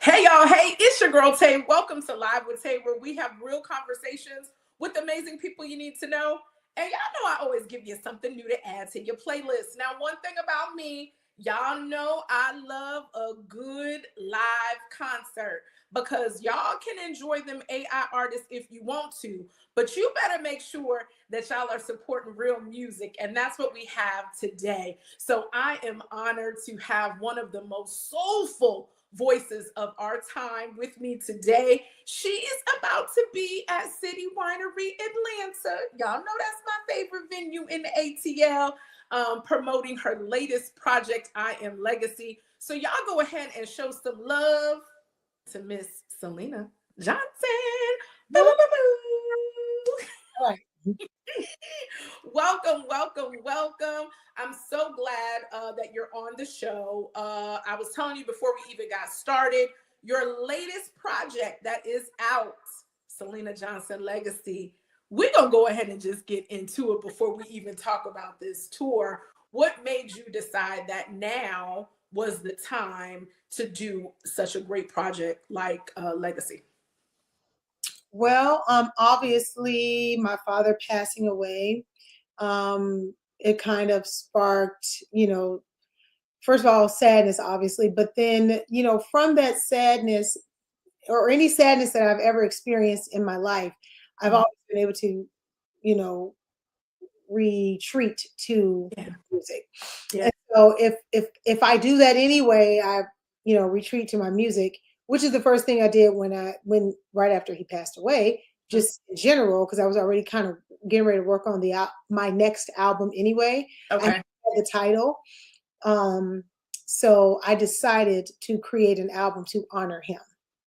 Hey y'all, hey, it's your girl Tay. Welcome to Live with Tay, where we have real conversations with amazing people you need to know. And y'all know I always give you something new to add to your playlist. Now, one thing about me, y'all know I love a good live concert because y'all can enjoy them AI artists if you want to, but you better make sure that y'all are supporting real music. And that's what we have today. So I am honored to have one of the most soulful voices of our time with me today. She is about to be at City Winery, Atlanta. Y'all know that's my favorite venue in the ATL, promoting her latest project, I Am Legacy. So y'all go ahead and show some love to Miss Syleena Johnson. Boo, boo, boo, boo. Welcome, welcome, welcome. I'm so glad that you're on the show. I was telling you before we even got started, your latest project that is out, Syleena Johnson Legacy. We're going to go ahead and just get into it before we even talk about this tour. What made you decide that now was the time to do such a great project like Legacy? Well, obviously my father passing away, it kind of sparked, first of all, sadness, obviously, but then, from that sadness or any sadness that I've ever experienced in my life, I've always been able to, retreat to music. Yeah. And so if I do that anyway, I, retreat to my music, which is the first thing I did when right after he passed away, just in general, because I was already kind of getting ready to work on my next album anyway. Okay. I had the title. So I decided to create an album to honor him.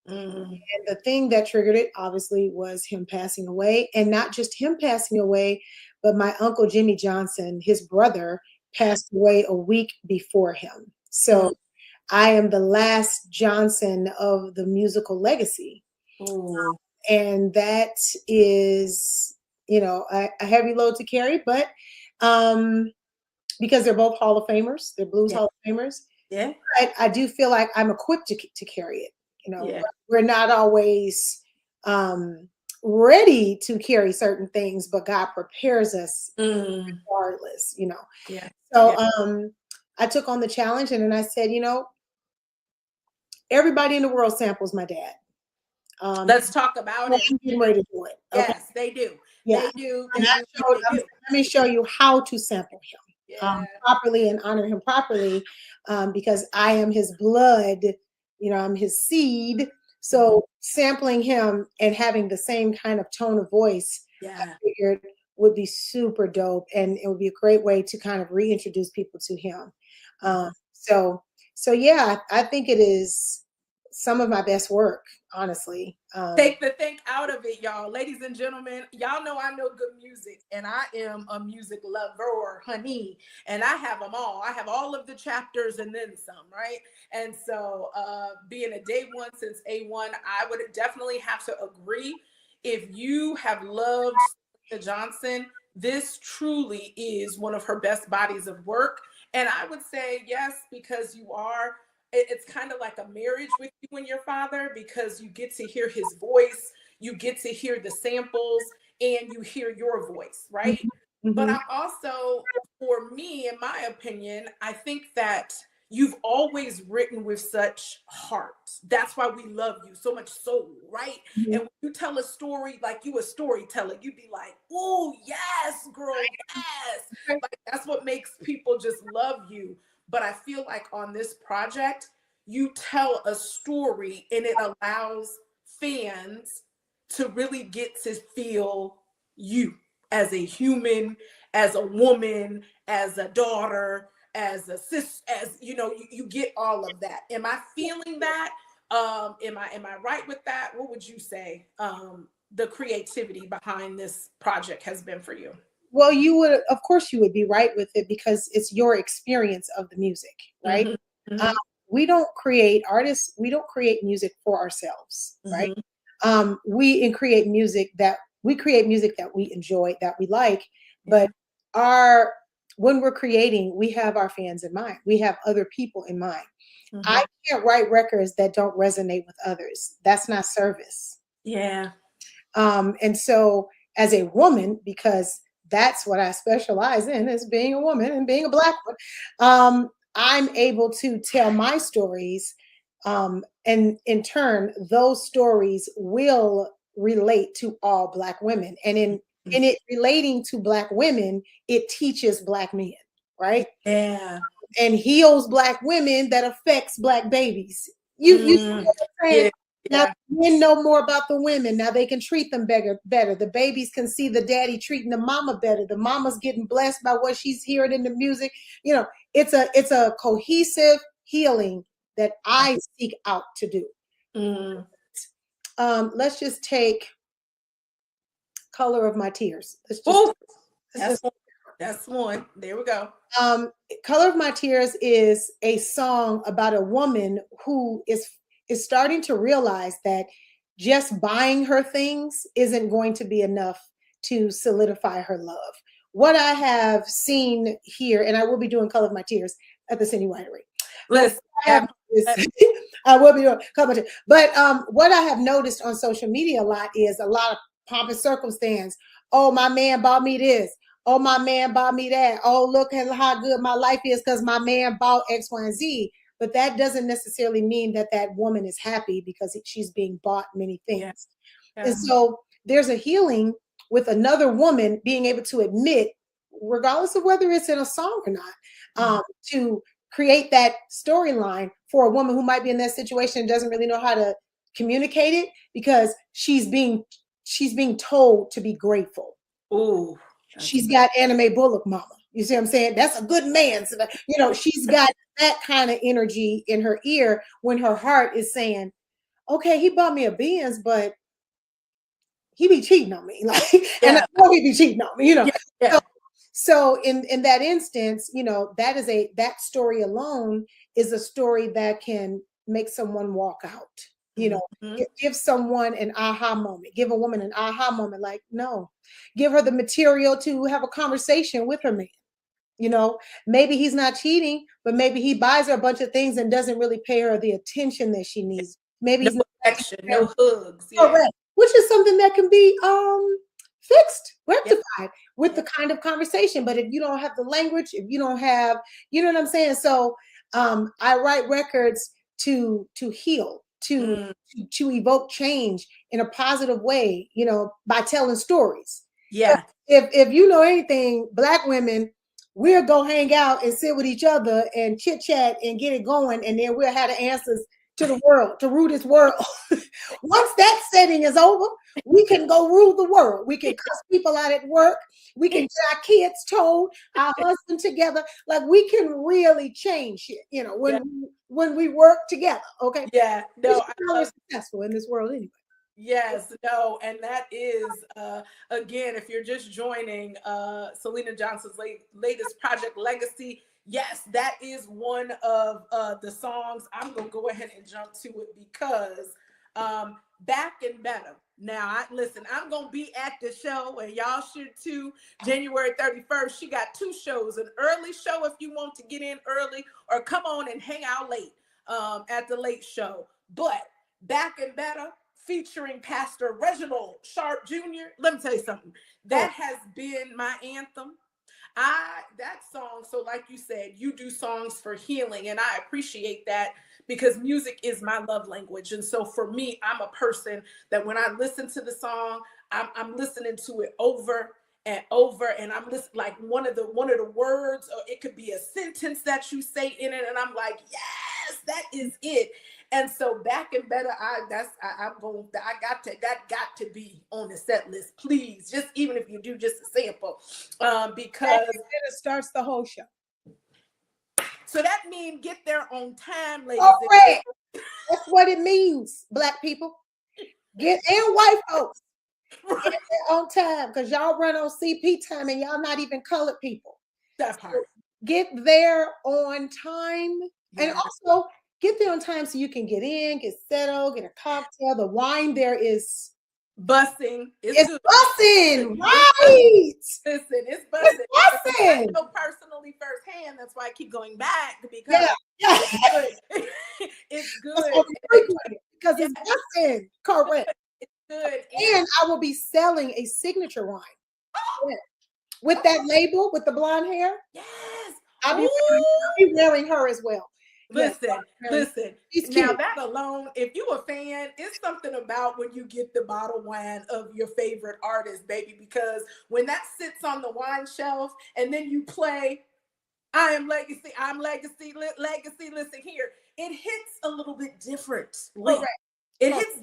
Mm-hmm. And the thing that triggered it, obviously, was him passing away. And not just him passing away, but my uncle Jimmy Johnson, his brother, passed away a week before him. So I am the last Johnson of the musical legacy. And that is, a heavy load to carry, but because they're both Hall of Famers, they're blues Hall of Famers. Yeah. I do feel like I'm equipped to carry it. We're not always ready to carry certain things, but God prepares us regardless, Yeah. So I took on the challenge, and then I said, everybody in the world samples my dad. Let's talk about it. I'm getting ready to do it. Okay? Yes, they do. Yeah. They do. Let me show you how to sample him properly and honor him properly, because I am his blood. I'm his seed. So sampling him and having the same kind of tone of voice, I figured would be super dope, and it would be a great way to kind of reintroduce people to him. So yeah, I think it is some of my best work, honestly. Take the think out of it, y'all. Ladies and gentlemen, y'all know I know good music, and I am a music lover, honey, and I have them all. I have all of the chapters and then some, right? And so being a day one since A1, I would definitely have to agree. If you have loved Syleena Johnson, this truly is one of her best bodies of work. And I would say yes, because it's kind of like a marriage with you and your father, because you get to hear his voice, you get to hear the samples, and you hear your voice, right? But I'm also, for me, in my opinion, I think that you've always written with such heart. That's why we love you, so much soul, right? And when you tell a story, like you a storyteller, you'd be like, oh, yes, girl, yes. Like, that's what makes people just love you. But I feel like on this project, you tell a story and it allows fans to really get to feel you as a human, as a woman, as a daughter, as a sis, as you get all of that. Am I feeling that? Am I right with that? What would you say the creativity behind this project has been for you? Well, of course, you would be right with it, because it's your experience of the music, right? We don't create music for ourselves, right? We create music that we enjoy, that we like, but when we're creating, we have our fans in mind. We have other people in mind. I can't write records that don't resonate with others. That's not service. Yeah. And so as a woman, because that's what I specialize in, is being a woman and being a Black one, I'm able to tell my stories. And in turn, those stories will relate to all Black women. And in it relating to Black women, it teaches Black men, right? Yeah. And heals Black women that affects Black babies. You see what I'm saying? Yeah. Now men know more about the women. Now they can treat them better. The babies can see the daddy treating the mama better. The mama's getting blessed by what she's hearing in the music. You know, it's a cohesive healing that I seek out to do. Let's just take Color of My Tears. That's one. There we go. Color of My Tears is a song about a woman who is starting to realize that just buying her things isn't going to be enough to solidify her love. What I have seen here, and I will be doing Color of My Tears at the City Winery. Listen, I will be doing Color of My Tears. But what I have noticed on social media a lot is a lot of pomp and circumstance. Oh, my man bought me this. Oh, my man bought me that. Oh, look at how good my life is because my man bought X, Y, and Z. But that doesn't necessarily mean that that woman is happy because she's being bought many things. Yeah. And so there's a healing with another woman being able to admit, regardless of whether it's in a song or not, to create that storyline for a woman who might be in that situation and doesn't really know how to communicate it because she's being told to be grateful. Ooh. She's got anime Bullock mama. You see what I'm saying? That's a good man. So that, you know, she's got that kind of energy in her ear when her heart is saying, okay, he bought me a Benz, but he be cheating on me. Like, and I know he be cheating on me, you know. Yeah. So in that instance, you know, that story alone is a story that can make someone walk out. You know, give someone an aha moment, give a woman an aha moment, like, no, give her the material to have a conversation with her man. You know, maybe he's not cheating, but maybe he buys her a bunch of things and doesn't really pay her the attention that she needs. Maybe no he's action, no hugs. Correct. Which is something that can be fixed, rectified with the kind of conversation. But if you don't have the language, if you don't have, you know what I'm saying? So I write records to heal, to evoke change in a positive way, you know, by telling stories. Yeah. If you know anything, Black women, we'll go hang out and sit with each other and chit chat and get it going, and then we'll have the answers to the world, to rule this world. Once that setting is over, we can go rule the world. We can cuss people out at work. We can get our kids told, our husband together. Like, we can really change it, you know, when we work together. Okay. Yeah. No, we're successful in this world anyway. Yes, no, and that is again, if you're just joining Syleena Johnson's latest project, Legacy. Yes, that is one of the songs. I'm gonna go ahead and jump to it because Back and Better. Now, listen, I'm gonna be at the show, and y'all should too. January 31st, she got 2 shows: an early show if you want to get in early, or come on and hang out late at the late show. But Back and Better, featuring Pastor Reginald Sharp Jr. Let me tell you something. That has been my anthem. That song, so like you said, you do songs for healing, and I appreciate that because music is my love language. And so for me, I'm a person that when I listen to the song, I'm listening to it over and over, and I'm listening, like one of the words, or it could be a sentence that you say in it, and I'm like, yes, that is it. And so Back and Better, that got to be on the set list, please. Just even if you do just a sample, because it starts the whole show. So that means get there on time, ladies. Correct. That's what it means, Black people. And white folks. Get there on time, because y'all run on CP time and y'all not even colored people. That part. Get there on time, and also get there on time so you can get in, get settled, get a cocktail. The wine there is Bussing. It's good. bussing, right? Listen, it's bussing. I know personally firsthand. That's why I keep going back, because it's good. It's good. Because it's bussing. Correct. It's good. And I will be selling a signature wine. Yeah. With that label, with the blonde hair. Yes. I'll be wearing her as well. Listen. Now that alone, if you a fan, it's something about when you get the bottle wine of your favorite artist, baby, because when that sits on the wine shelf and then you play, I am legacy, I'm legacy, listen here, it hits a little bit different. It hits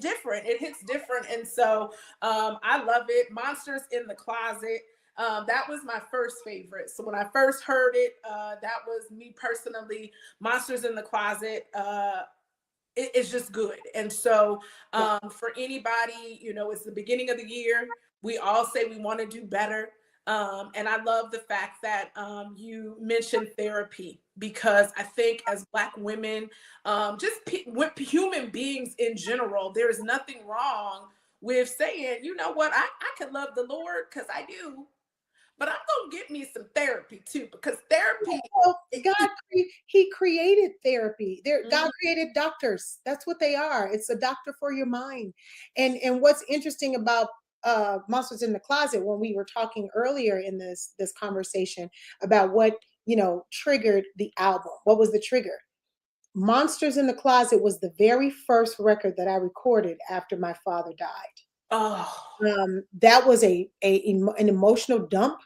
different. And so I love it. Monsters in the Closet. That was my first favorite. So when I first heard it, that was me personally. Monsters in the Closet. It's just good. And so for anybody, it's the beginning of the year. We all say we want to do better. And I love the fact that you mentioned therapy, because I think as Black women, just human beings in general, there is nothing wrong with saying, you know what, I could love the Lord because I do, but I'm going to get me some therapy too, because therapy. God, he created therapy. God created doctors. That's what they are. It's a doctor for your mind. And what's interesting about Monsters in the Closet, when we were talking earlier in this conversation about what triggered the album, what was the trigger? Monsters in the Closet was the very first record that I recorded after my father died. That was an emotional dump.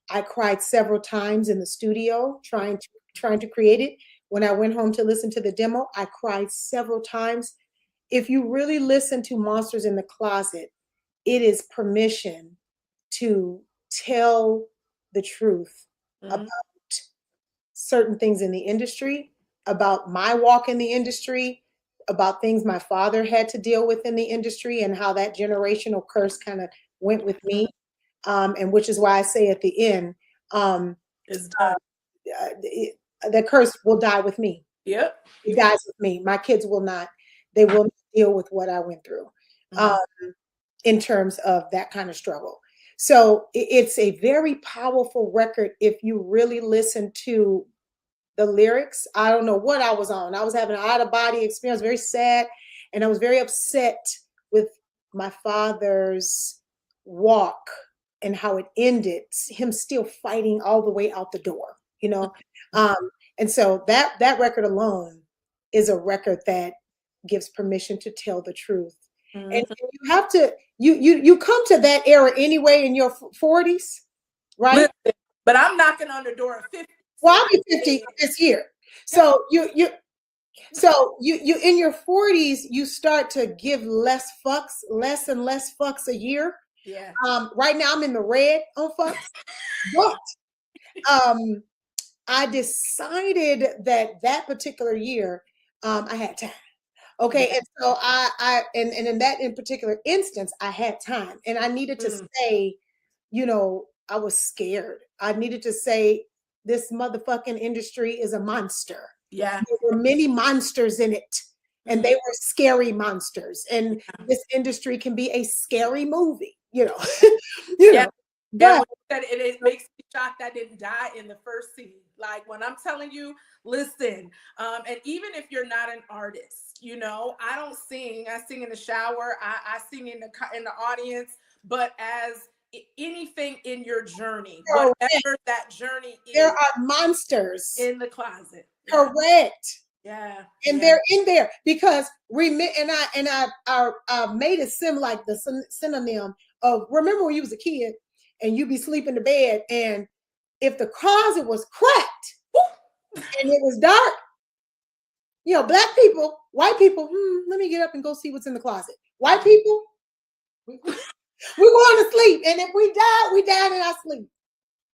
I cried several times in the studio trying to create it. When I went home to listen to the demo, I cried several times. If you really listen to Monsters in the Closet, it is permission to tell the truth about certain things in the industry, about my walk in the industry, about things my father had to deal with in the industry, and how that generational curse kind of went with me. And which is why I say at the end, the curse will die with me. Yep. It dies with me. My kids will not. They will not deal with what I went through in terms of that kind of struggle. So it's a very powerful record if you really listen to the lyrics. I don't know what I was on. I was having an out-of-body experience, very sad, and I was very upset with my father's walk and how it ended, him still fighting all the way out the door, and so that record alone is a record that gives permission to tell the truth. And you have to, you come to that era anyway in your 40s, right? Listen, but I'm knocking on the door at 50. Well, I'll be 50 this year. So you in your 40s, you start to give less and less fucks a year. Yeah. Right now I'm in the red on fucks, but I decided that particular year I had time. Okay, and so I in that in particular instance, I had time, and I needed to say, I was scared. I needed to say, this motherfucking industry is a monster. Yeah. There were many monsters in it, and they were scary monsters. And this industry can be a scary movie, know. But it makes me shocked I didn't die in the first scene. Like, when I'm telling you, listen, and even if you're not an artist, I don't sing. I sing in the shower. I sing in the audience. But as anything in your journey, whatever that journey is, there are monsters in the closet. Correct. Yeah. And they're in there because I made it seem like the synonym of, remember when you was a kid and you be sleeping in the bed, and if the closet was cracked and it was dark, Black people, white people, let me get up and go see what's in the closet. White people, we're going to sleep. And if we die in our sleep.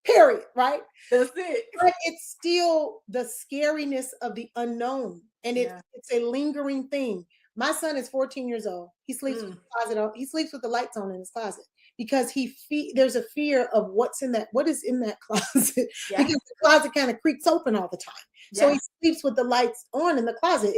Period, right? That's it. But it's still the scariness of the unknown. And it's a lingering thing. My son is 14 years old. He sleeps with the closet on. He sleeps with the lights on in his closet because there's a fear of what is in that closet. Because the closet kind of creaks open all the time. So he sleeps with the lights on in the closet.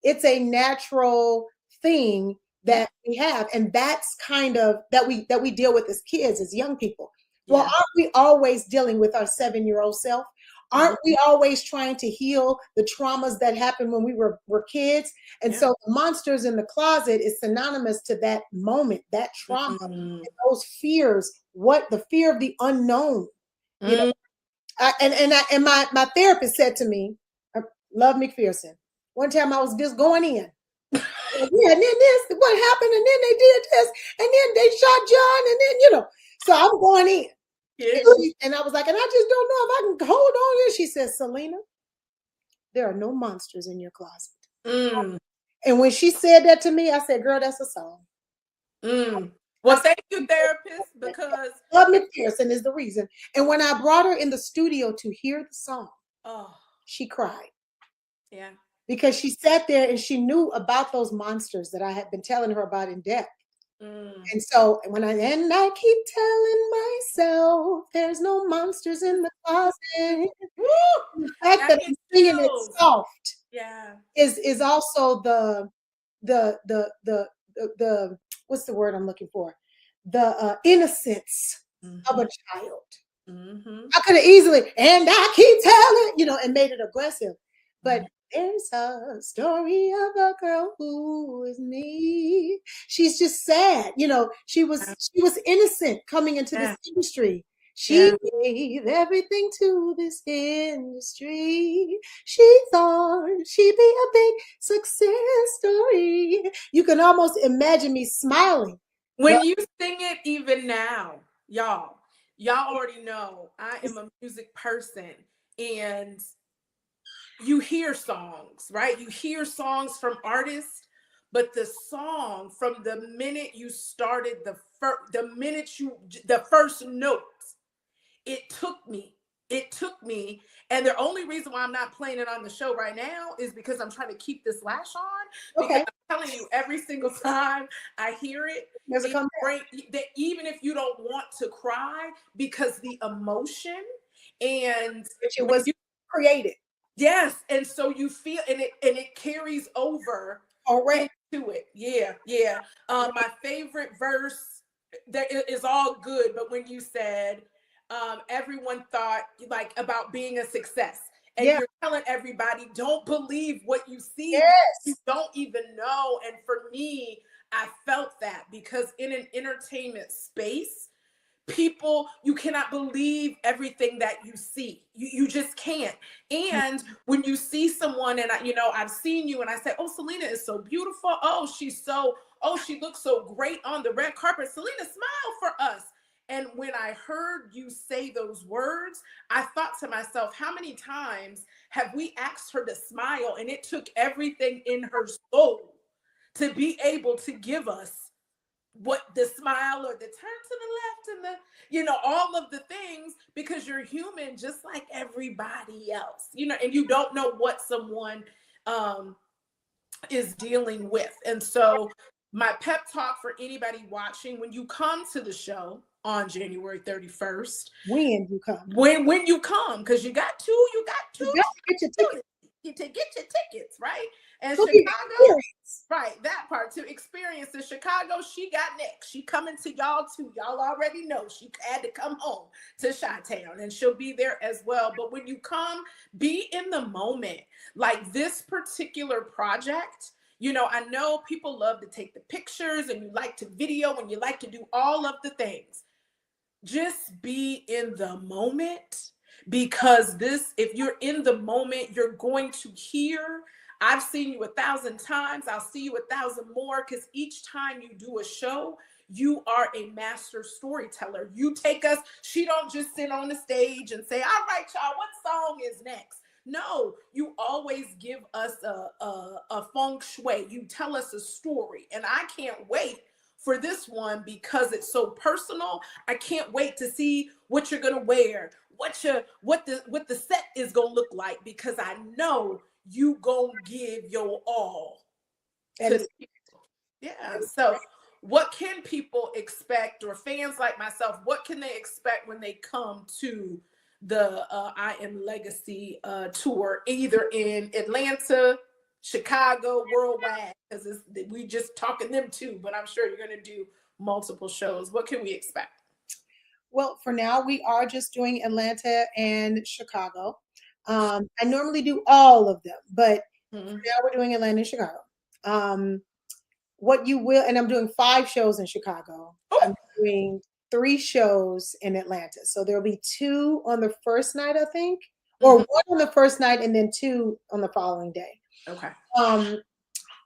It's a natural thing that we have, and that's kind of that we deal with as kids, as young people. Well, aren't we always dealing with our 7-year-old self? Aren't we always trying to heal the traumas that happened when we were kids? And so the monsters in the closet is synonymous to that moment, that trauma, and those fears, what the fear of the unknown. You know, and my therapist said to me, Love McPherson, one time I was just going in. Yeah, and then this, what happened, and then they did this, and then they shot John, and then, so I'm going in. And I was like, and I just don't know if I can hold on here. She says, Syleena, there are no monsters in your closet. And when she said that to me, I said, girl, that's a song. Well, thank you, therapist, because Love McPherson is the reason. And when I brought her in the studio to hear the song, she cried. Yeah. Because she sat there and she knew about those monsters that I had been telling her about in depth. And so when I keep telling myself there's no monsters in the closet. The fact that I'm singing it soft is also the what's the word I'm looking for? The innocence of a child. I could have easily, and I keep telling, and made it aggressive. But there's a story of a girl who is me. She's just sad. She was innocent coming into this industry. She gave everything to this industry. She thought she'd be a big success story. You can almost imagine me smiling. When you sing it even now, y'all already know I am a music person, and you hear songs, right? You hear songs from artists, but the song, from the minute you started, the first notes, it took me. And the only reason why I'm not playing it on the show right now is because I'm trying to keep this lash on. Because I'm telling you, every single time I hear it, that even if you don't want to cry, because the emotion and it was created. Yes, and so you feel, and it carries over into it. Yeah. My favorite verse that is all good, but when you said, everyone thought like about being a success, and you're telling everybody, don't believe what you see. You don't even know. And for me, I felt that, because in an entertainment space, people, you cannot believe everything that you see. You just can't. And when you see someone, and I've seen you, and I say, oh, Syleena is so beautiful. Oh, she looks so great on the red carpet. Syleena, smile for us. And when I heard you say those words, I thought to myself, how many times have we asked her to smile, and it took everything in her soul to be able to give us what the smile, or the turn to the left, and all of the things, because you're human just like everybody else, and you don't know what someone is dealing with. And so my pep talk for anybody watching, when you come to the show on January 31st, when you come, because you got two to get your tickets, right? And Chicago, right, that part, to experience the Chicago, she got next. She coming to y'all too. Y'all already know she had to come home to Chi-Town, and she'll be there as well. But when you come, be in the moment. Like this particular project, I know people love to take the pictures, and you like to video, and you like to do all of the things. Just be in the moment, because if you're in the moment, you're going to hear. I've seen you 1,000 times. I'll see you 1,000 more, because each time you do a show, you are a master storyteller. You take us. She don't just sit on the stage and say, all right, y'all, what song is next? No, you always give us a feng shui. You tell us a story, and I can't wait for this one, because it's so personal. I can't wait to see what you're gonna wear, what the set is gonna look like, because I know you gonna give your all to the people. Yeah. So what can people expect, or fans like myself, what can they expect when they come to the I Am Legacy tour, either in Atlanta, Chicago, worldwide, because we just talking them too, but I'm sure you're going to do multiple shows. What can we expect? Well, for now, we are just doing Atlanta and Chicago. I normally do all of them, but for now we're doing Atlanta and Chicago. What you will, and I'm doing 5 shows in Chicago. I'm doing 3 shows in Atlanta. So there'll be 2 on the first night, I think, or 1 on the first night and then 2 on the following day. Okay.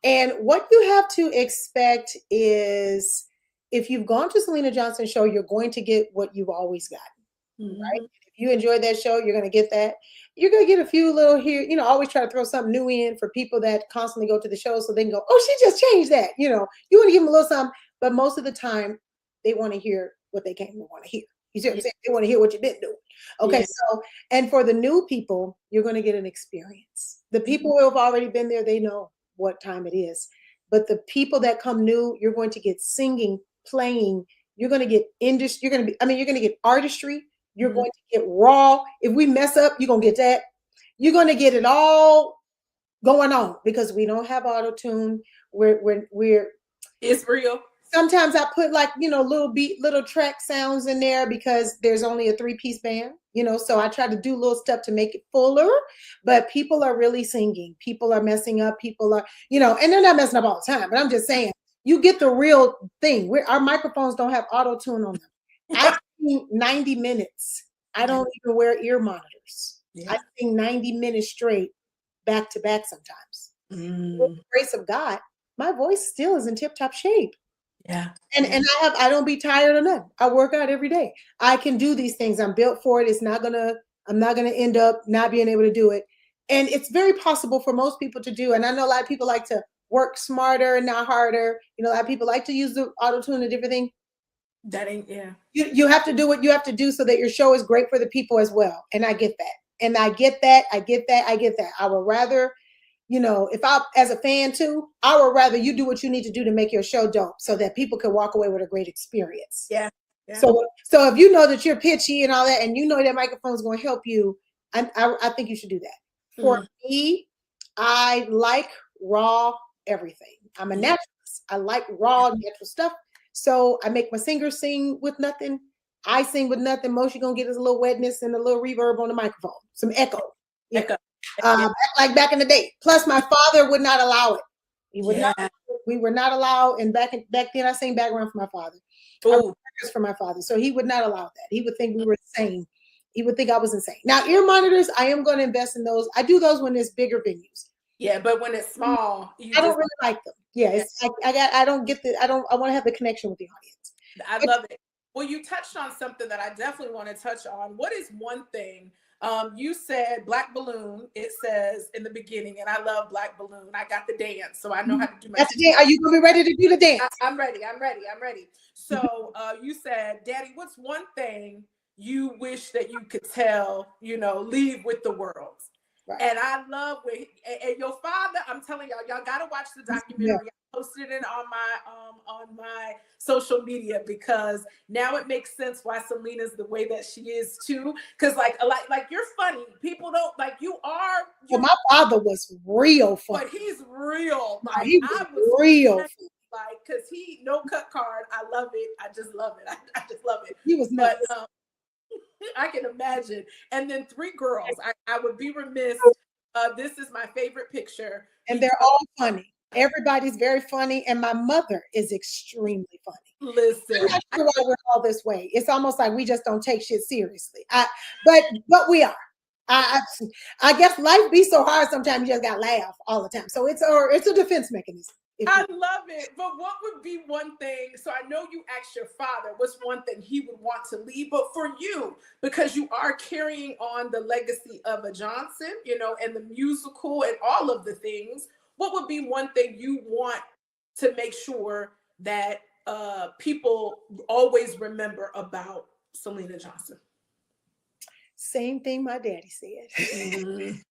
And what you have to expect is, if you've gone to Syleena Johnson show, you're going to get what you've always gotten, right? If you enjoyed that show, you're going to get that. You're going to get a few little here, always try to throw something new in for people that constantly go to the show so they can go, oh, she just changed that. You want to give them a little something, but most of the time they want to hear what they came to want to hear. You see what I'm saying? They want to hear what you've been doing. Okay, so, and for the new people, you're going to get an experience. The people who have already been there, they know what time it is. But the people that come new, you're going to get singing, playing. You're going to get industry. You're going to get artistry. You're going to get raw. If we mess up, you're going to get that. You're going to get it all going on, because we don't have auto-tune. It's real. Sometimes I put little track sounds in there because there's only a 3-piece band, so I try to do little stuff to make it fuller, but people are really singing. People are messing up. People are, and they're not messing up all the time, but I'm just saying, you get the real thing. Our microphones don't have auto-tune on them. I sing 90 minutes. I don't even wear ear monitors. I sing 90 minutes straight, back to back sometimes. With the grace of God, my voice still is in tip-top shape. Yeah. And I don't be tired or nothing. I work out every day. I can do these things. I'm built for it. I'm not gonna end up not being able to do it. And it's very possible for most people to do. And I know a lot of people like to work smarter and not harder. A lot of people like to use the auto-tune and different things. That ain't, You have to do what you have to do so that your show is great for the people as well. And I get that. And I get that. I would rather, if I, as a fan too, I would rather you do what you need to do to make your show dope so that people can walk away with a great experience. Yeah. So if you know that you're pitchy and all that, and that microphone is going to help you, I think you should do that. For me, I like raw everything. I'm a naturalist. I like raw, natural stuff. So I make my singers sing with nothing. I sing with nothing. Most you're going to get is a little wetness and a little reverb on the microphone, some echo. Yeah. Like back in the day. Plus, my father would not allow it. He would not. We were not allowed. And back then, I sang background for my father. For my father. So he would not allow that. He would think we were insane. He would think I was insane. Now, ear monitors, I am going to invest in those. I do those when there's bigger venues. Yeah, but when it's small, I don't really like them. Yeah, it's I want to have the connection with the audience. I love it. Well, you touched on something that I definitely want to touch on. What is one thing? You said Black Balloon. It says in the beginning, and I love Black Balloon. I got the dance, so I know how to do my dance. Are you gonna be ready to do the dance? I'm ready. So you said, Daddy, what's one thing you wish that you could tell, leave with the world? Right. And I love and your father, I'm telling y'all gotta watch the documentary. Yeah. I posted it on my social media, because now it makes sense why Syleena's the way that she is too. Because like you're funny. People don't like you are. Well, my father was real funny. But he's real. Like he was real. Like, because he no cut card. I love it. I just love it. I just love it. He was nuts. But, I can imagine. And then 3 girls. I would be remiss. This is my favorite picture. And they're all funny. Everybody's very funny. And my mother is extremely funny. Listen. I'm not sure why we're all this way. It's almost like we just don't take shit seriously. But we are. I guess life be so hard sometimes you just gotta laugh all the time. So it's a defense mechanism. I love it. But what would be one thing? So I know you asked your father what's one thing he would want to leave, but for you, because you are carrying on the legacy of a Johnson, and the musical and all of the things, what would be one thing you want to make sure that people always remember about Syleena Johnson? Same thing my daddy said.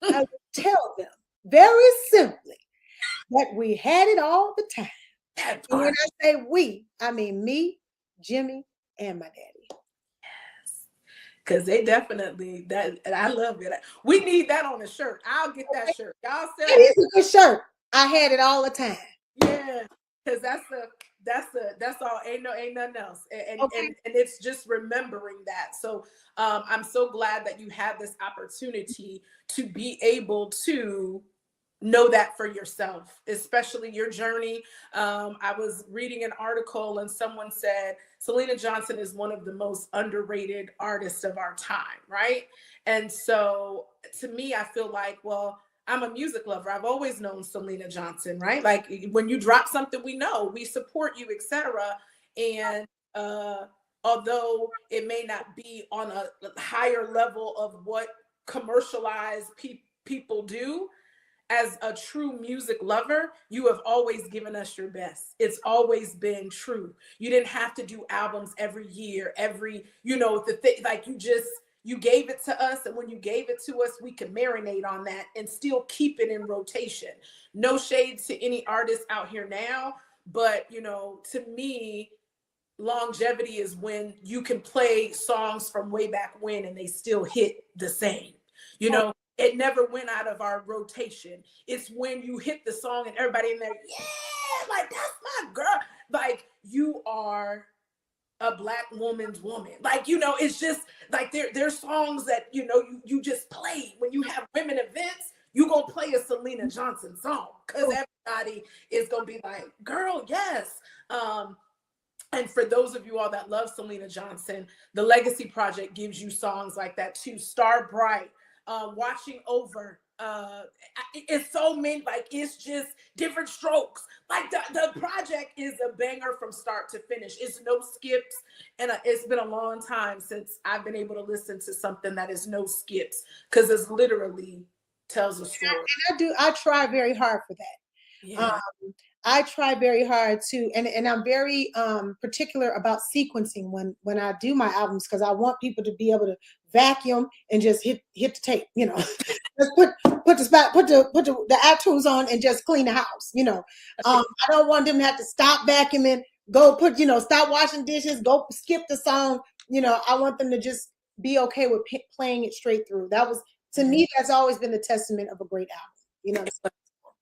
I would tell them very simply that we had it all the time. And when I say we, I mean me, Jimmy, and my daddy. Yes. Because they definitely, I love it. We need that on a shirt. I'll get that shirt. Y'all said it is a good shirt. I had it all the time. Yeah, because that's all. Ain't nothing else. And it's just remembering that. So I'm so glad that you had this opportunity to be able to know that for yourself, especially your journey. I was reading an article and someone said Syleena Johnson is one of the most underrated artists of our time, right? And so to me, I feel like, well, I'm a music lover. I've always known Syleena Johnson, right? Like when you drop something, we know, we support you, etc. And although it may not be on a higher level of what commercialized people do, as a true music lover, you have always given us your best. It's always been true. You didn't have to do albums every year, like you gave it to us. And when you gave it to us, we could marinate on that and still keep it in rotation. No shades to any artists out here now, but to me, longevity is when you can play songs from way back when and they still hit the same. It never went out of our rotation. It's when you hit the song and everybody in there, yeah, like that's my girl. Like you are a Black woman's woman. Like, it's just like there's songs that, you just play. When you have women events, you gonna play a Syleena Johnson song because everybody is gonna be like, girl, yes. And for those of you all that love Syleena Johnson, the Legacy Project gives you songs like that too. Star Bright, Watching Over. It's so many, like it's just different strokes. Like the project is a banger from start to finish. It's no skips. And it's been a long time since I've been able to listen to something that is no skips because it's literally tells a story. And I try very hard for that. Yeah. I try very hard to, and I'm very particular about sequencing when I do my albums because I want people to be able to vacuum and just hit the tape, just put the iTunes on and just clean the house, I don't want them to have to stop vacuuming, go stop washing dishes, go skip the song, I want them to just be okay with playing it straight through. That was, to me, that's always been the testament of a great album,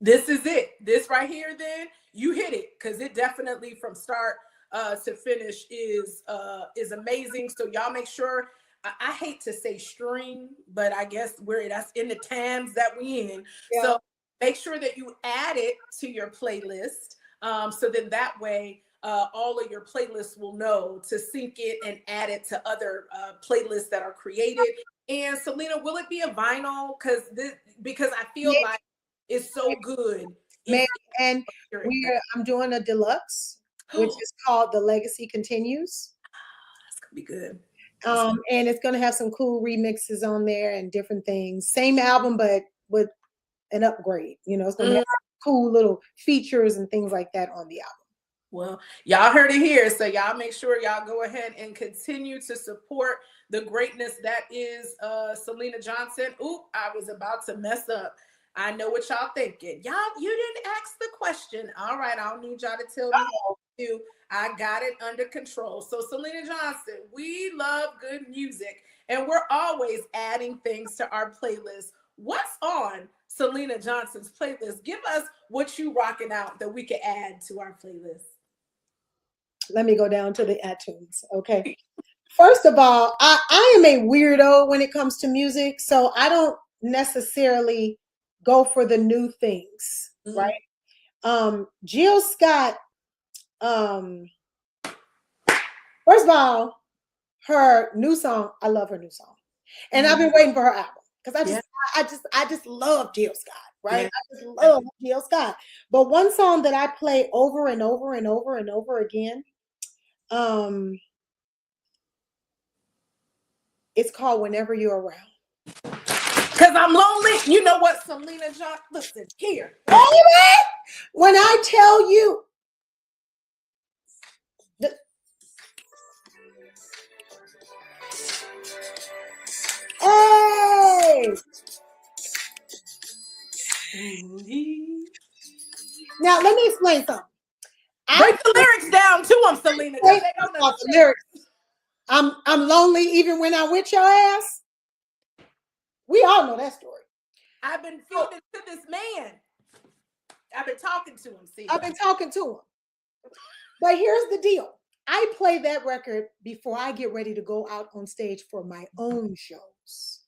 This is it. This right here, then you hit it because it definitely from start to finish is amazing. So y'all make sure. I hate to say stream, but I guess that's in the times that we in. Yeah. So make sure that you add it to your playlist. So then that way, all of your playlists will know to sync it and add it to other playlists that are created. And Syleena, will it be a vinyl? Because I feel like it's so good. Man, and I'm doing a deluxe, which is called The Legacy Continues. That's gonna be good. And it's gonna have some cool remixes on there and different things. Same album, but with an upgrade. It's gonna have cool little features and things like that on the album. Well, y'all heard it here. So y'all make sure y'all go ahead and continue to support the greatness that is Syleena Johnson. Oop, I was about to mess up. I know what y'all thinking. Y'all, you didn't ask the question. All right, I don't need y'all to tell me what to do. I got it under control. So Syleena Johnson, we love good music, and we're always adding things to our playlist. What's on Syleena Johnson's playlist? Give us what you rocking out that we can add to our playlist. Let me go down to the iTunes. Okay. First of all, I am a weirdo when it comes to music, so I don't necessarily go for the new things, right? Jill Scott, first of all, her new song, I love her new song. And I've been waiting for her album because I just love Jill Scott, right? I just love Jill Scott. But one song that I play over and over and over and over again, it's called Whenever You're Around. Because I'm lonely. You know what, Syleena Johnson? Listen, here. When I tell you, hey! Now, let me explain something. Break the lyrics down to them, Syleena. They don't know the lyrics. I'm lonely even when I'm with your ass. We all know that story. I've been feeding to this man. I've been talking to him. See, I've been talking to him. But here's the deal. I play that record before I get ready to go out on stage for my own shows.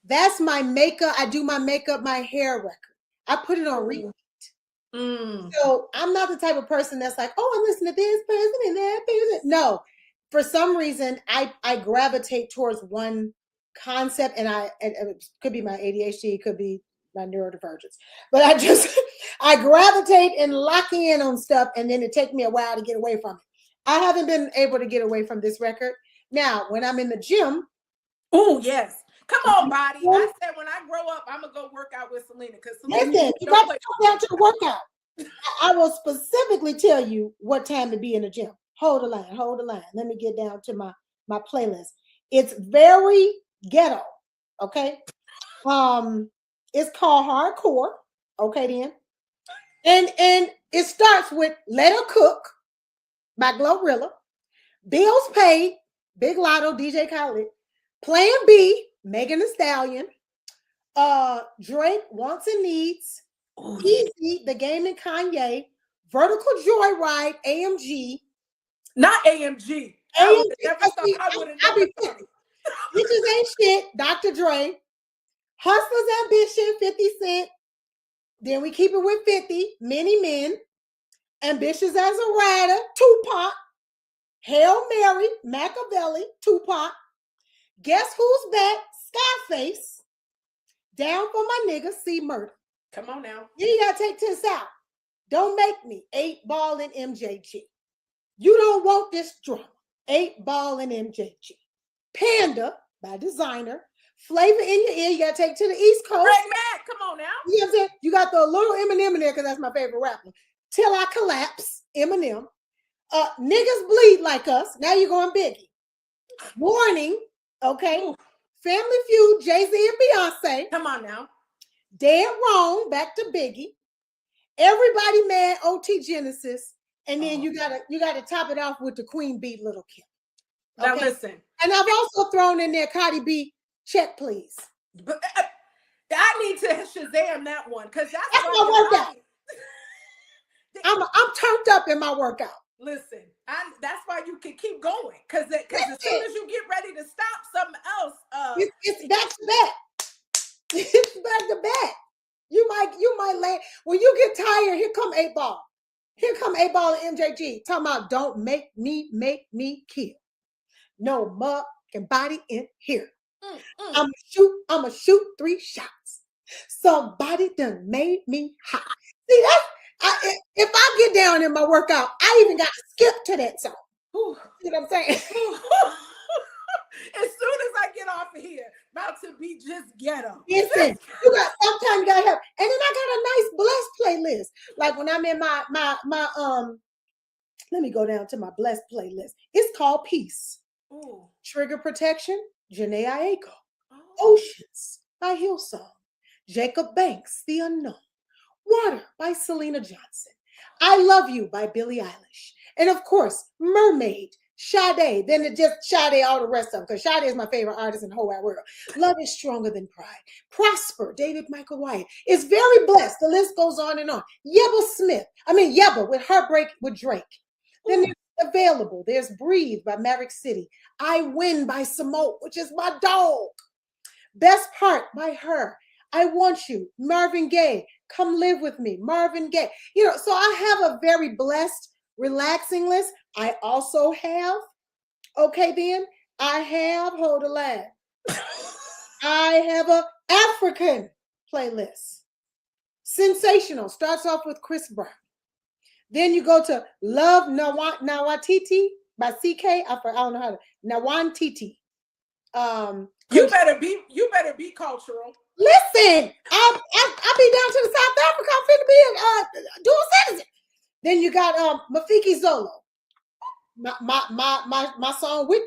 That's my makeup. I do my makeup, my hair record. I put it on repeat. So I'm not the type of person that's like, oh, I'm listening to this person and that person. No, for some reason, I gravitate towards one concept, and it could be my ADHD, it could be my neurodivergence, but I gravitate and lock in on stuff, and then it takes me a while to get away from it. I haven't been able to get away from this record. Now, when I'm in the gym. Oh, yes. Come on, body. I said when I grow up, I'm going to go work out with Syleena. Because listen, you got to come down to the workout. I will specifically tell you what time to be in the gym. Hold the line, hold the line. Let me get down to my playlist. It's very ghetto, okay? It's called hardcore, okay then. And it starts with Let Her Cook by Glorilla, Bills Paid, Big Lotto, DJ Khaled, Plan B, Megan Thee Stallion, Drake, Wants and Needs, Easy, The Game, and Kanye, Vertical Joyride, AMG. Not AMG. I would have never thought. Bitches Ain't Shit, Dr. Dre. Hustler's Ambition, 50 Cent. Then we keep it with 50, Many Men. Ambitious as a Rider, Tupac. Hail Mary, Machiavelli, Tupac. Guess Who's Back, Scarface. Down for My Nigga, C Murder. Come on now. You gotta take this out. Don't make me 8 Ball and MJG. You don't want this drama. 8 Ball and MJG. Panda by Designer. Flavor in Your Ear. You gotta take to the East Coast. Greg Mack, come on now. You know what I'm saying? You got the little Eminem in there because that's my favorite rapper. Till I Collapse, Eminem. Niggas Bleed Like Us. Now you're going Biggie. Warning. Okay. Ooh. Family Feud, Jay-Z and Beyonce. Come on now. Dead Wrong, back to Biggie. Everybody Mad, OT Genesis. And then you gotta top it off with the Queen Bee, Little Kim. Okay? Now listen. And I've also thrown in there Cardi B, Check Please. But I need to Shazam that one because that's my workout. I'm turned up in my workout. Listen, that's why you can keep going because as soon as you get ready to stop, something else. It's back to back. It's back to back. You might land when you get tired. Here come 8 Ball. Here come 8 Ball and MJG talking about don't make me kill. No mug and body in here. I'ma shoot 3 shots. Somebody done made me hot. See that? If I get down in my workout, I even got to skip to that song. You know what I'm saying? As soon as I get off of here, about to be just ghetto. Listen, sometimes you gotta have, and then I got a nice blessed playlist. Like when I'm in my let me go down to my blessed playlist. It's called Peace. Ooh. Trigger Protection, Janae Aiko. Oceans by Hillsong. Jacob Banks, The Unknown. Water by Syleena Johnson. I Love You by Billie Eilish. And of course, Mermaid, Sade. Then it just Sade, all the rest of them, because Sade is my favorite artist in the whole wide world. Love is Stronger Than Pride. Prosper, David Michael Wyatt. It's very blessed. The list goes on and on. Yebba with Heartbreak with Drake. Then there's Available. There's Breathe by Maverick City. I Win by Simone, which is my dog. Best Part by her. I Want You, Marvin Gaye. Come Live With Me, Marvin Gaye. So I have a very blessed, relaxing list. I also have, hold the line. I have a African playlist. Sensational, starts off with Chris Brown. Then you go to Love Nawatiti by CK. I don't know how to, Nawantiti. You better be cultural. Listen, I'll be down to the South Africa. I'm finna be a dual citizen. Then you got Mafiki Zolo. My song with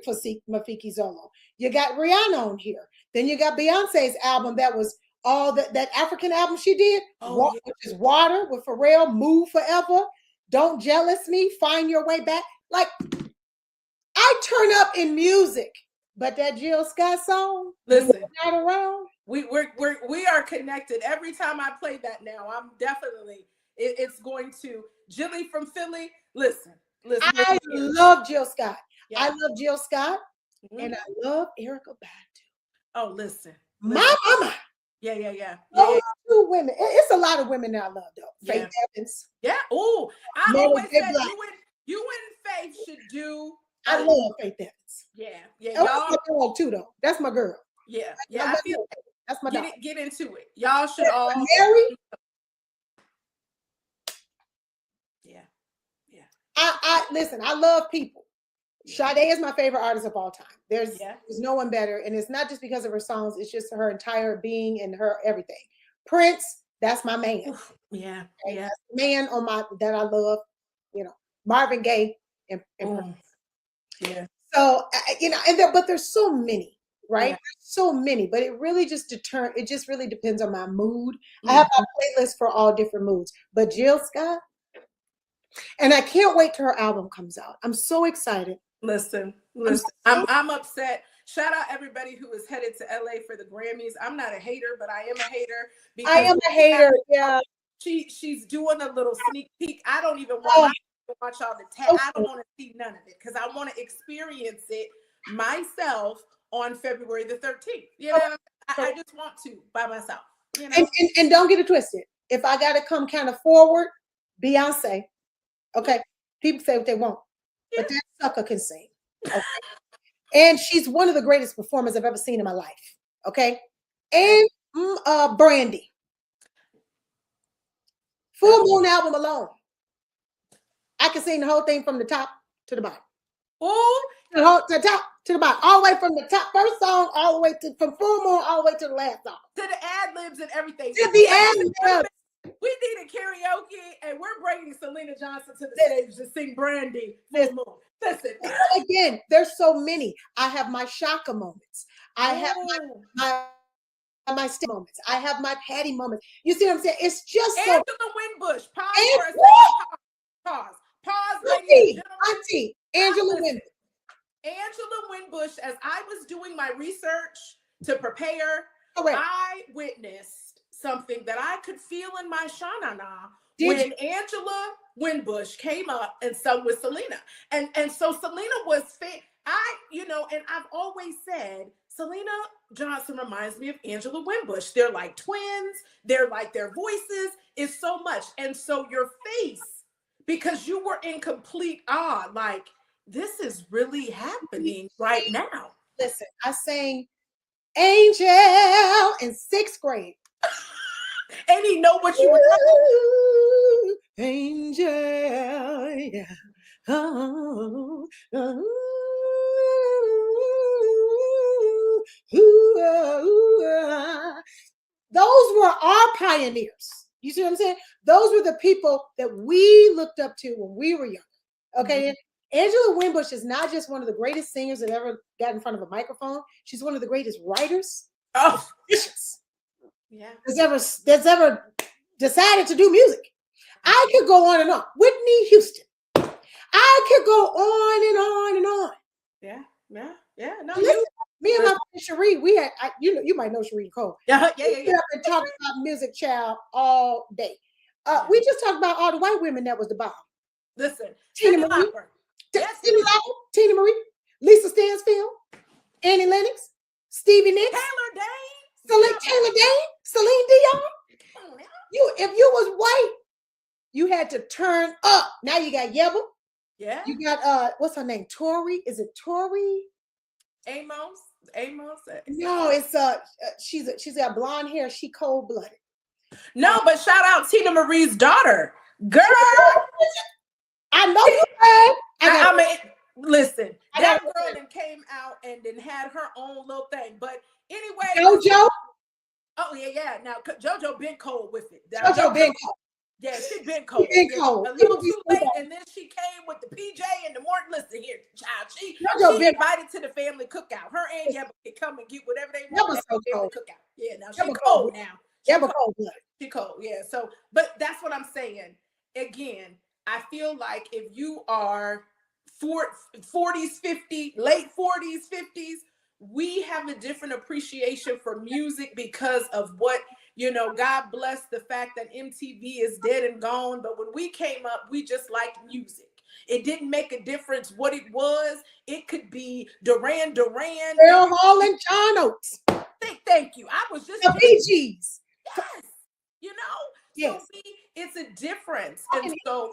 Mafiki Zolo. You got Rihanna on here. Then you got Beyonce's album that was all that African album she did, which is Water with Pharrell, Move Forever, Don't Jealous Me, Find Your Way Back. Like, I turn up in music, but that Jill Scott song, listen, not around. We are connected. Every time I play that now, I'm definitely It's going to Jilly from Philly. Listen. I love Jill Scott. Yeah. I love Jill Scott, and I love Erica Badu. Oh, listen. My mama. Yeah. Those two women. It's a lot of women that I love, though. Faith Evans. Yeah. Oh, I always said you and Faith should do. I love Faith Evans. Yeah. That's my girl too, though. That's my girl. Yeah. I feel that's my dog. Get into it. Y'all should all. Mary. Yeah. I listen. I love people. Sade is my favorite artist of all time. There's no one better, and it's not just because of her songs. It's just her entire being and her everything. Prince, that's my man. Yeah, okay? That's the man on that I love. You know, Marvin Gaye and Prince. Yeah. So but there's so many, right? There's so many, but it really just really depends on my mood. I have a playlist for all different moods. But Jill Scott, and I can't wait till her album comes out. I'm so excited. Listen. I'm upset. Shout out everybody who is headed to LA for the Grammys. I'm not a hater, but I am a hater. I am a hater. Yeah. She's doing a little sneak peek. I don't even want y'all to tag. I don't want to see none of it because I want to experience it myself on February the 13th. You know, I just want to by myself. You know? And don't get it twisted. If I got to come kind of forward, Beyonce. Okay, people say what they want, but that sucker can sing. Okay, and she's one of the greatest performers I've ever seen in my life. Okay, and Brandy, Full Moon album alone, I can sing the whole thing from the top to the bottom. Oh, the top to the bottom, all the way from the top first song, all the way from Full Moon, all the way to the last song, to the ad libs and everything. To the ad libs. We need a karaoke, and we're bringing Syleena Johnson to the stage to sing Brandy. Listen. Again, there's so many. I have my Shaka moments. I have my stick moments. I have my Patty moments. You see what I'm saying? It's just Angela Winbush. Pause, ladies and gentlemen. Auntie Angela Winbush. Angela Winbush. As I was doing my research to prepare, I witnessed something that I could feel in my shanana when Angela Winbush came up and sung with Syleena. And so Syleena was and I've always said Syleena Johnson reminds me of Angela Winbush. They're like twins. They're like their voices is so much. And so your face, because you were in complete awe, like this is really happening right now. Listen, I sang Angel in 6th grade. And he know what you were talking. Angel, yeah. Those were our pioneers. You see what I'm saying? Those were the people that we looked up to when we were young. Okay. Angela Winbush is not just one of the greatest singers that ever got in front of a microphone. She's one of the greatest writers. That's ever decided to do music. I could go on and on. Whitney Houston. I could go on and on and on. Yeah. No, listen, me and my friend Cherie, we had, you might know Cherie Cole. Yeah. We get up and talk about music, child, all day. We just talked about all the white women that was the bomb. Listen, Tina Marie, Lisa Stansfield, Annie Lennox, Stevie Nicks, Taylor Dane, Celine Dion. If you was white, you had to turn up. Now you got Yebba. Yeah. You got what's her name? Tori? Is it Tori? Amos. No, it's she's got blonde hair. She cold-blooded. No, but shout out Tina Marie's daughter. Girl. I know you heard. I mean, listen, that girl then came out and then had her own little thing. But anyway. JoJo. Oh, yeah. Now, JoJo been cold with it. JoJo been cold. Yeah, she been cold. A little too late, and then she came with the PJ and the morning. Listen here, child. She invited to the family cookout. Her and Yebba can come and get whatever they want at the family cookout. Yeah, now she cold now. Yebba cold. She cold, yeah. So, but that's what I'm saying. Again, I feel like if you are 40s, 50s, late 40s, 50s, we have a different appreciation for music because of what you know, God bless the fact that MTV is dead and gone. But when we came up, we just liked music. It didn't make a difference what it was. It could be Duran Duran. Earl Hall and John Oates. Thank you. I was just the Bee Gees. Yes. You know, yes. So it's a difference. And so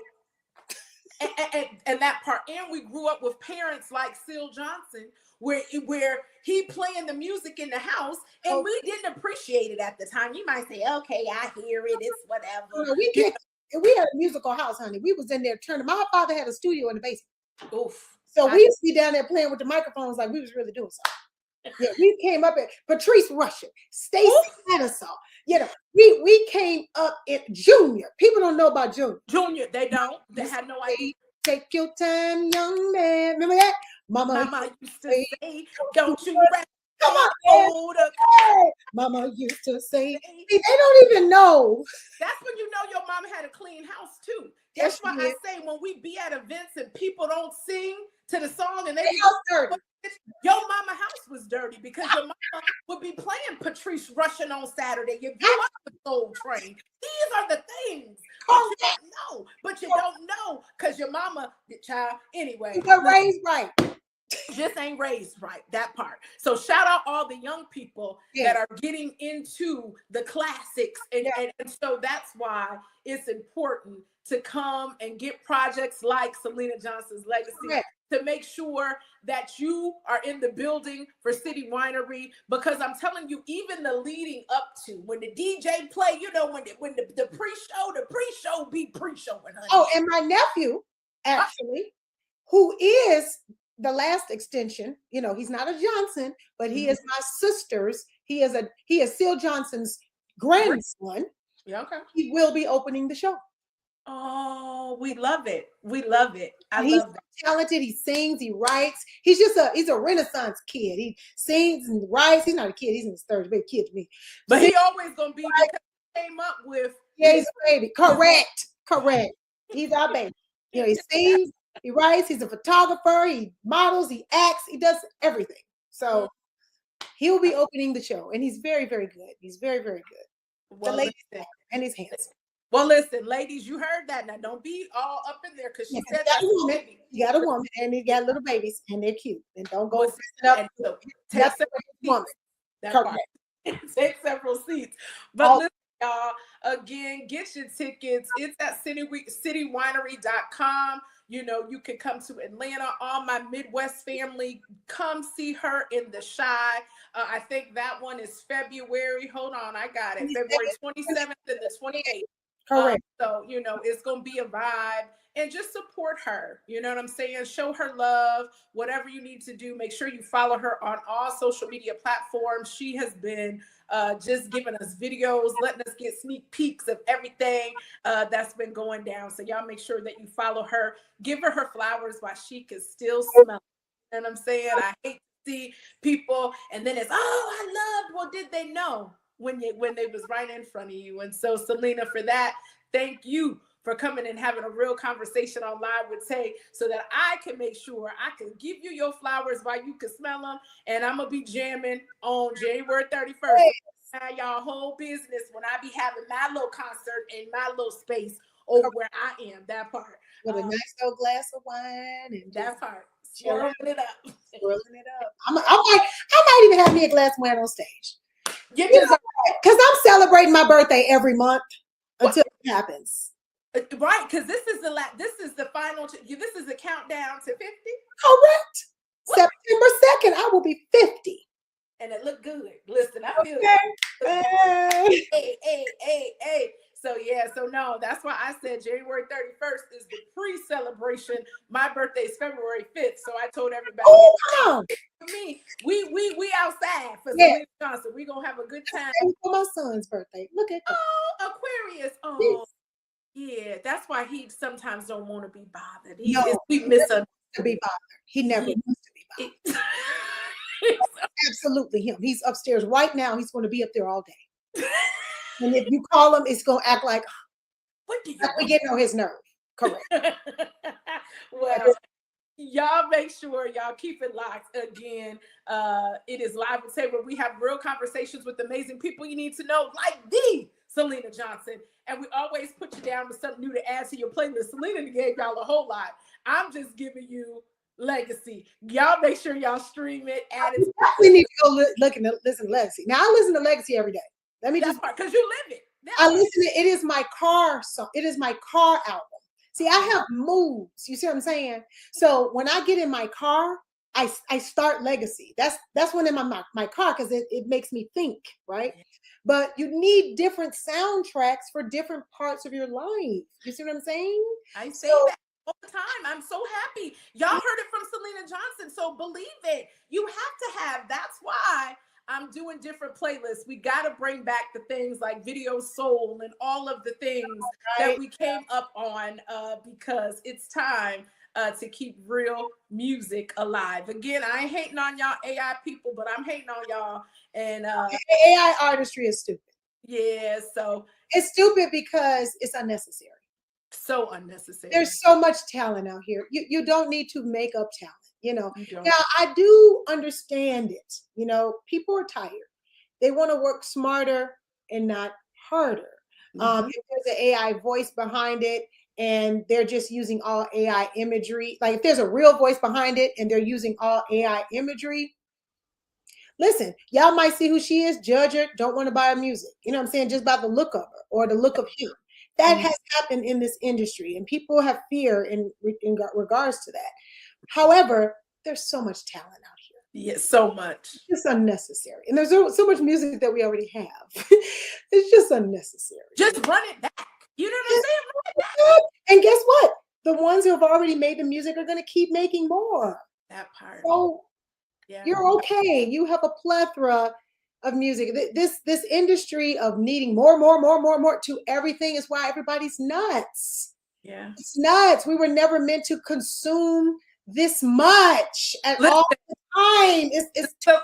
and that part, and we grew up with parents like Syleena Johnson, where he playing the music in the house, and we didn't appreciate it at the time. You might say, okay, I hear it, it's whatever. You know, we had a musical house, honey. We was in there turning. My father had a studio in the basement. Oof. So we used to be down there playing with the microphones like we was really doing something. Yeah, we came up at Patrice Rusher, Stacey Addison. You know, we came up in Junior. People don't know about Junior. Junior, they don't. They had no idea. Take your time, young man. Remember that? Mama used to say, don't you rest. Come on, hey. Mama used to say, they don't even know. That's when you know your mama had a clean house too. That's why I say when we be at events and people don't sing to the song and they dirty. Your mama house was dirty because your mama would be playing Patrice Rushen on Saturday. You grew up with Soul Train. These are the things. But you don't know because your mama, child, anyway. You're raised right. Just ain't raised right, that part. So shout out all the young people that are getting into the classics. And so that's why it's important to come and get projects like Syleena Johnson's Legacy to make sure that you are in the building for City Winery, because I'm telling you, even the leading up to when the DJ play, you know, when the pre-show be pre-showing. Oh, and my nephew, actually, who is the last extension, you know, he's not a Johnson, but he is my sister's. He is Syleena Johnson's grandson. Yeah, okay. He will be opening the show. Oh, we love it. We love it. He's talented. He sings. He writes. He's a Renaissance kid. He sings and writes. He's not a kid. He's in his 30s. Big kid to me. But he always gonna be because he came up with. Yeah, he's a baby. Correct. He's our baby. You know, he sings. He writes. He's a photographer. He models. He acts. He does everything. So he'll be opening the show, and he's very, very good. He's very, very good. Well, and he's handsome. Well, listen, ladies, you heard that. Now, don't be all up in there because she said that's a baby. You got a woman, and you got little babies, and they're cute. And don't go up. Take several seats. Take several seats. But listen, y'all, again, get your tickets. It's at citywinery.com. You know, you can come to Atlanta. All my Midwest family, come see her in the Shy. I think that one is February. Hold on, I got it. February 27th and the 28th. Correct. So, you know, it's going to be a vibe, and just support her. You know what I'm saying? Show her love, whatever you need to do. Make sure you follow her on all social media platforms. She has been just giving us videos, letting us get sneak peeks of everything that's been going down. So y'all make sure that you follow her, give her flowers while she can still smell. You know what I'm saying? I hate to see people, and then it's, I loved, well, did they know? When they was right in front of you. And so, Syleena, for that, thank you for coming and having a real conversation on Live with Tay, so that I can make sure I can give you your flowers while you can smell them. And I'm gonna be jamming on January 31st. Y'all whole business when I be having my little concert in my little space over where I am. That part with a nice old glass of wine and that part. Swirling it up. I might even have me a glass of wine on stage. Because I'm celebrating my birthday every month until it happens. Right, because this is the final. This is the countdown to 50. Correct. September 2nd, I will be 50, and it looked good. Listen, I feel it. Hey. So no, that's why I said January 31st is the pre-celebration. My birthday is February 5th, so I told everybody. Oh, come on. For me, we outside for Syleena Johnson. We gonna have a good time for my son's birthday. Look at that. Oh, Aquarius. Oh, yeah. That's why he sometimes don't want to be bothered. We miss him to be bothered. He never wants to be bothered. Absolutely him. He's upstairs right now. He's going to be up there all day. And if you call him, it's going to act like, we get on his nerve. Correct. Well, Y'all make sure y'all keep it locked. Again, it is Live with Tay, where we have real conversations with amazing people you need to know, like the Syleena Johnson. And we always put you down with something new to add to your playlist. Syleena gave y'all a whole lot. I'm just giving you legacy. Y'all make sure y'all stream it. Add it. We need to go listen to legacy. Now I listen to legacy every day. Let me just because you live it. I listen to it. Is my car song. It is my car album. See, I have moods. You see what I'm saying? So when I get in my car, I start legacy. That's when I'm in my car, because it makes me think, right? But you need different soundtracks for different parts of your life. You see what I'm saying? I say that all the time. I'm so happy. Y'all heard it from Syleena Johnson. So believe it. You have to have. That's why I'm doing different playlists. We got to bring back the things like Video Soul and all of the things that we came up on, because it's time to keep real music alive. Again, I ain't hating on y'all AI people, but I'm hating on y'all. And AI artistry is stupid. Yeah, so it's stupid because it's unnecessary. So unnecessary. There's so much talent out here. You don't need to make up talent. Now I do understand it. People are tired. They want to work smarter and not harder. If there's an AI voice behind it and they're just using all AI imagery, like if there's a real voice behind it and they're using all AI imagery, listen, y'all might see who she is, judge her, don't want to buy her music. You know what I'm saying? Just by the look of her or the look of him. That has happened in this industry, and people have fear in regards to that. However, there's so much talent out here. Yes, so much. It's unnecessary. And there's so much music that we already have. It's just unnecessary. Just run it back. You know what I'm saying? Run it back. And guess what? The ones who have already made the music are going to keep making more. That part. So you're okay. You have a plethora of music. This industry of needing more to everything is why everybody's nuts. Yeah. It's nuts. We were never meant to consume this much at all the time. It's so,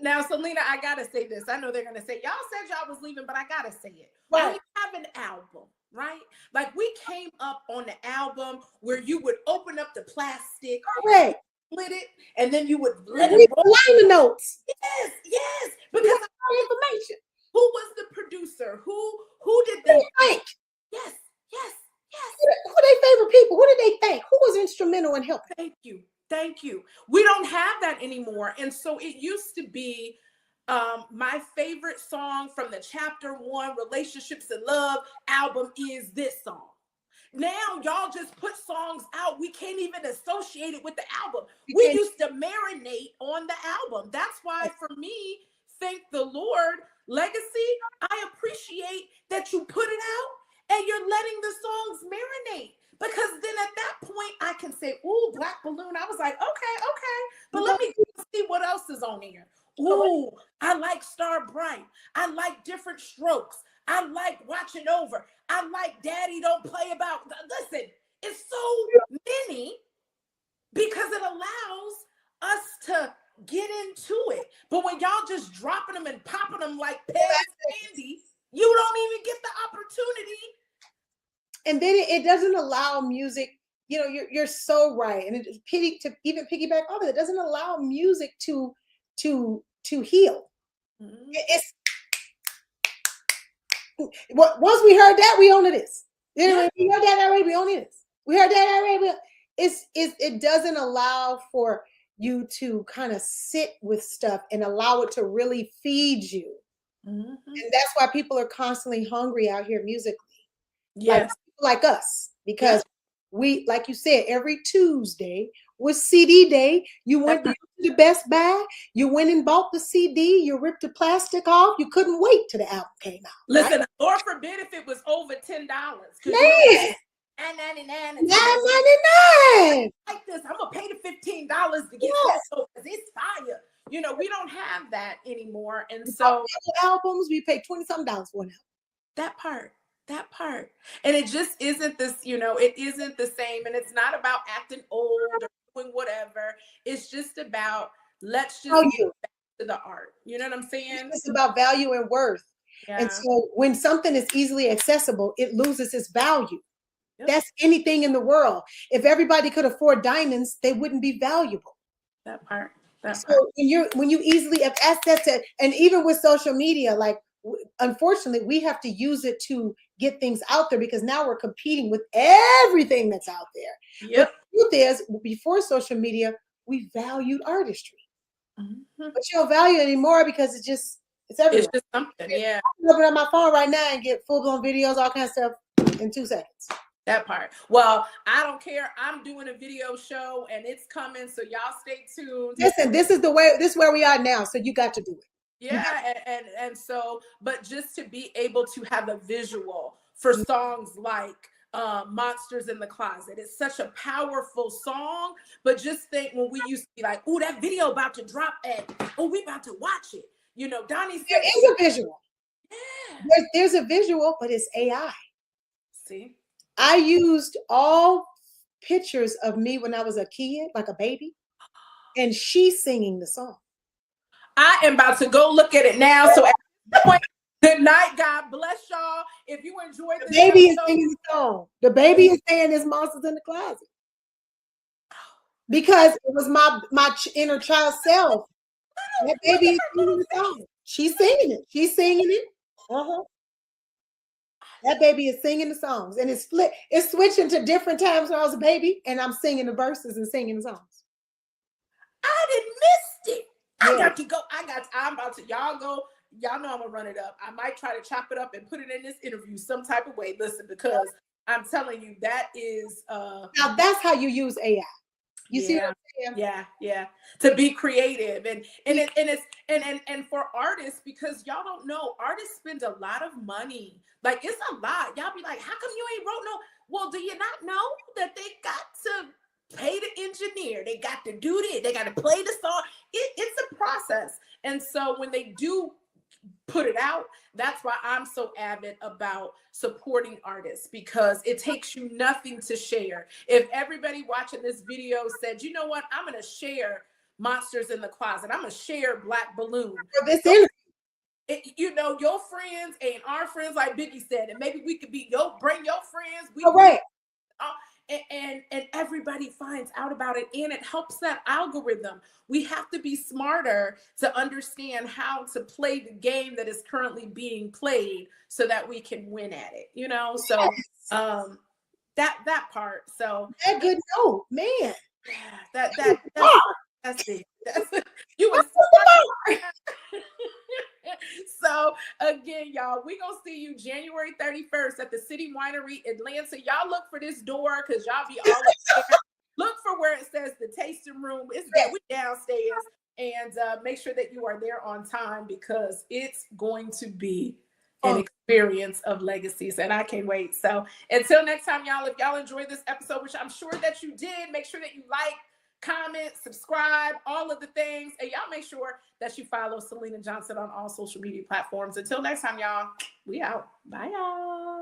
now, Syleena, I gotta say this. I know they're gonna say, y'all said y'all was leaving, but I gotta say it. Right. We have an album, right? Like we came up on the album where you would open up the plastic, correct, split it, and then you would let it roll. The notes. Yes, because information. Who was the producer? Who did they think? Yes. Who are their favorite people? Who did they thank? Who was instrumental in helping? Thank you. We don't have that anymore. And so it used to be my favorite song from the Chapter 1 Relationships and Love album is this song. Now y'all just put songs out. We can't even associate it with the album. We used to marinate on the album. That's why for me, thank the Lord, Legacy, I appreciate that you put it out and you're letting the songs marinate. Because then at that point, I can say, ooh, Black Balloon. I was like, okay. But let me see what else is on here. Ooh, I like Star Bright. I like Different Strokes. I like Watching Over. I like Daddy Don't Play About. Listen, it's so many because it allows us to get into it. But when y'all just dropping them and popping them like candy, you don't even get the opportunity. And then it doesn't allow music. You're so right. And it's to even piggyback off of it, doesn't allow music to heal. It's once we heard that, we own this. We heard that already, we own this. We heard that already. It doesn't allow for you to kind of sit with stuff and allow it to really feed you. And that's why people are constantly hungry out here musically. Yes. Like us, because we, like you said, every Tuesday was CD day. You went to the Best Buy, you went and bought the CD, you ripped the plastic off, you couldn't wait till the album came out. Listen, Lord forbid if it was over $10. Man. $9.99. Like this, I'm gonna pay the $15 to get that because it's fire. We don't have that anymore. And so albums, we pay $20-something for an album. That part. And it just isn't this, it isn't the same. And it's not about acting old or doing whatever. It's just about, let's just get back to the art. You know what I'm saying? It's about value and worth. Yeah. And so when something is easily accessible, it loses its value. Yep. That's anything in the world. If everybody could afford diamonds, they wouldn't be valuable. That part. That part. So when you easily have access to, and even with social media, like unfortunately, we have to use it to get things out there because now we're competing with everything that's out there. Yep. But the truth is, before social media, we valued artistry. But you don't value it anymore because it's everywhere. It's just something, yeah. I can open up my phone right now and get full-blown videos, all kinds of stuff in 2 seconds. That part. Well, I don't care. I'm doing a video show and it's coming, so y'all stay tuned. Listen, this is where we are now, so you got to do it. Yeah, and so, but just to be able to have a visual for songs like Monsters in the Closet. It's such a powerful song, but just think when we used to be like, oh, that video about to drop we about to watch it. You know, Donnie said there is a visual. Yeah. There's a visual, but it's AI. See? I used all pictures of me when I was a kid, like a baby, and she's singing the song. I am about to go look at it now. So at this point, good night. God bless y'all. If you enjoyed this, the baby is singing the song. The baby is saying "There's monsters in the closet" because it was my inner child self. That baby is singing the song. She's singing it. She's singing it. That baby is singing the songs, and it's switching to different times when I was a baby, and I'm singing the verses and singing the songs. I didn't miss it. I got to go. I'm about to, y'all go. Y'all know I'm gonna run it up. I might try to chop it up and put it in this interview some type of way. Listen, because I'm telling you, that is now that's how you use AI. You see what I'm saying? Yeah. To be creative and for artists, because y'all don't know, artists spend a lot of money. Like it's a lot. Y'all be like, how come you ain't wrote no? Well, do you not know that they got to pay the engineer? They got to do this. They got to play the song. It's a process. And so when they do put it out, that's why I'm so avid about supporting artists, because it takes you nothing to share. If everybody watching this video said, you know what, I'm going to share Monsters in the Closet, I'm going to share Black Balloon. You know, your friends ain't our friends, like Biggie said, and maybe we could be bring your friends. And everybody finds out about it, and it helps that algorithm. We have to be smarter to understand how to play the game that is currently being played so that we can win at it, you know? So that part. So that good note, man. That's it. You was so again, y'all, we gonna see you January 31st at the City Winery, Atlanta. Y'all look for this door because y'all be all up there. Look for where it says the tasting room. It's there. We downstairs, and make sure that you are there on time because it's going to be an experience of legacies, and I can't wait. So until next time, y'all, if y'all enjoyed this episode, which I'm sure that you did, make sure that you like, comment, subscribe, all of the things, and y'all make sure that you follow Syleena Johnson on all social media platforms. Until next time, y'all, we out. Bye, y'all.